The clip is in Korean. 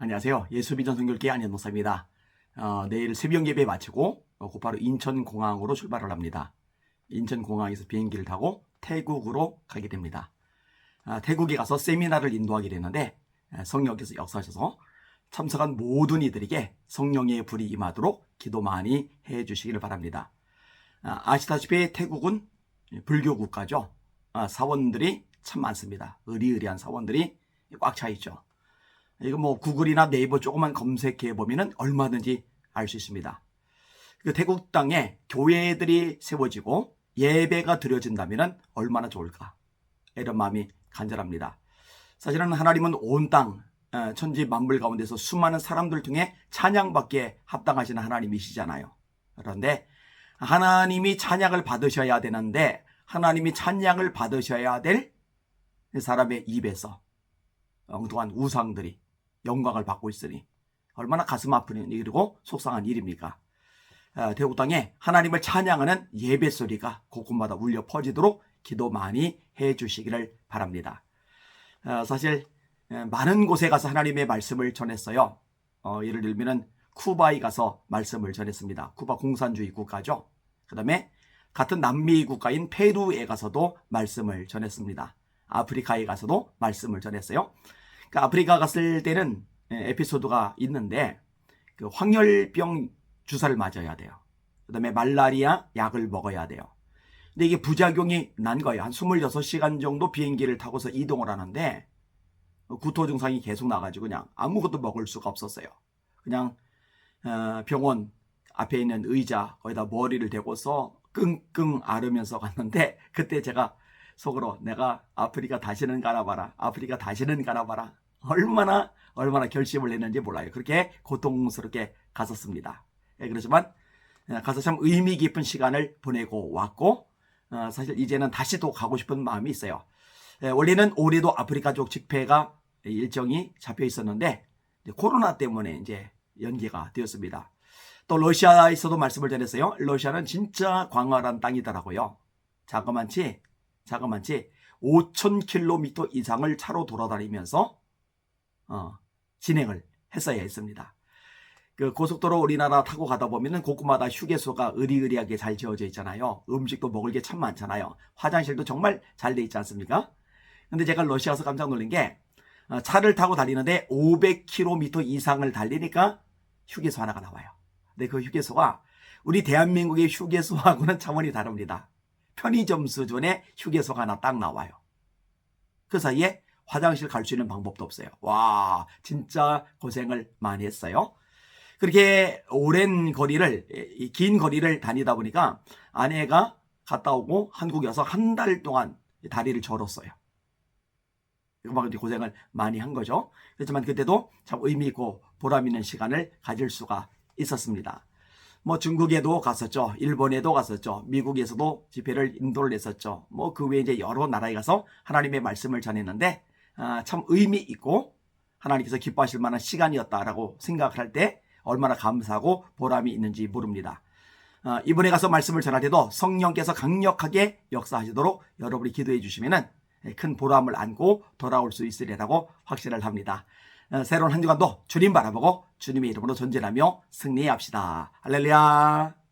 안녕하세요. 예수비전 선교교회 안현 목사입니다. 내일 새벽 예배 마치고 곧바로 인천공항으로 출발을 합니다. 인천공항에서 비행기를 타고 태국으로 가게 됩니다. 태국에 가서 세미나를 인도하게 되는데 성령께서 역사하셔서 참석한 모든 이들에게 성령의 불이 임하도록 기도 많이 해주시기를 바랍니다. 아시다시피 태국은 불교 국가죠. 사원들이 참 많습니다. 의리의리한 사원들이 꽉 차 있죠. 이거 뭐 구글이나 네이버 조금만 검색해 보면은 얼마든지 알 수 있습니다. 그 태국 땅에 교회들이 세워지고 예배가 드려진다면은 얼마나 좋을까? 이런 마음이 간절합니다. 사실은 하나님은 온 땅, 천지 만물 가운데서 수많은 사람들 중에 찬양받기에 합당하신 하나님이시잖아요. 그런데 하나님이 찬양을 받으셔야 되는데 하나님이 찬양을 받으셔야 될 사람의 입에서 엉뚱한 우상들이 영광을 받고 있으니 얼마나 가슴 아픈 일이고 속상한 일입니까? 태국 땅에 하나님을 찬양하는 예배 소리가 곳곳마다 울려 퍼지도록 기도 많이 해주시기를 바랍니다. 사실 많은 곳에 가서 하나님의 말씀을 전했어요. 예를 들면 쿠바에 가서 말씀을 전했습니다. 쿠바 공산주의 국가죠. 그 다음에 같은 남미 국가인 페루에 가서도 말씀을 전했습니다. 아프리카에 가서도 말씀을 전했어요. 아프리카 갔을 때는 에피소드가 있는데 그 황열병 주사를 맞아야 돼요. 그 다음에 말라리아 약을 먹어야 돼요. 근데 이게 부작용이 난 거예요. 한 26시간 정도 비행기를 타고서 이동을 하는데 구토 증상이 계속 나가지고 그냥 아무것도 먹을 수가 없었어요. 그냥 병원 앞에 있는 의자 거기다 머리를 대고서 끙끙 앓으면서 갔는데 그때 제가 속으로 내가 아프리카 다시는 가나봐라. 아프리카 다시는 가나봐라. 얼마나 결심을 했는지 몰라요. 그렇게 고통스럽게 갔었습니다. 그렇지만 가서 참 의미 깊은 시간을 보내고 왔고 사실 이제는 다시 또 가고 싶은 마음이 있어요. 원래는 올해도 아프리카족 집회가 일정이 잡혀 있었는데 코로나 때문에 이제 연기가 되었습니다. 또 러시아에서도 말씀을 전했어요. 러시아는 진짜 광활한 땅이더라고요. 자그만치 5,000km 이상을 차로 돌아다니면서 진행을 했어야 했습니다. 그 고속도로 우리나라 타고 가다 보면은 곳곳마다 휴게소가 의리의리하게 잘 지어져 있잖아요. 음식도 먹을 게 참 많잖아요. 화장실도 정말 잘 돼 있지 않습니까? 근데 제가 러시아에서 깜짝 놀란 게 차를 타고 달리는데 500km 이상을 달리니까 휴게소 하나가 나와요. 근데 그 휴게소가 우리 대한민국의 휴게소하고는 차원이 다릅니다. 편의점 수준의 휴게소가 하나 딱 나와요. 그 사이에 화장실 갈 수 있는 방법도 없어요. 와, 진짜 고생을 많이 했어요. 그렇게 오랜 거리를, 긴 거리를 다니다 보니까 아내가 갔다 오고 한국에 와서 한 달 동안 다리를 절었어요. 그만큼 고생을 많이 한 거죠. 그렇지만 그때도 참 의미 있고 보람 있는 시간을 가질 수가 있었습니다. 뭐 중국에도 갔었죠. 일본에도 갔었죠. 미국에서도 집회를 인도를 했었죠. 뭐 그 외에 이제 여러 나라에 가서 하나님의 말씀을 전했는데 참 의미 있고 하나님께서 기뻐하실 만한 시간이었다라고 생각을 할 때 얼마나 감사하고 보람이 있는지 모릅니다. 이번에 가서 말씀을 전할 때도 성령께서 강력하게 역사하시도록 여러분이 기도해 주시면은 큰 보람을 안고 돌아올 수 있으리라고 확신을 합니다. 새로운 한 주간도 주님 바라보고 주님의 이름으로 전진하며 승리합시다. 할렐루야.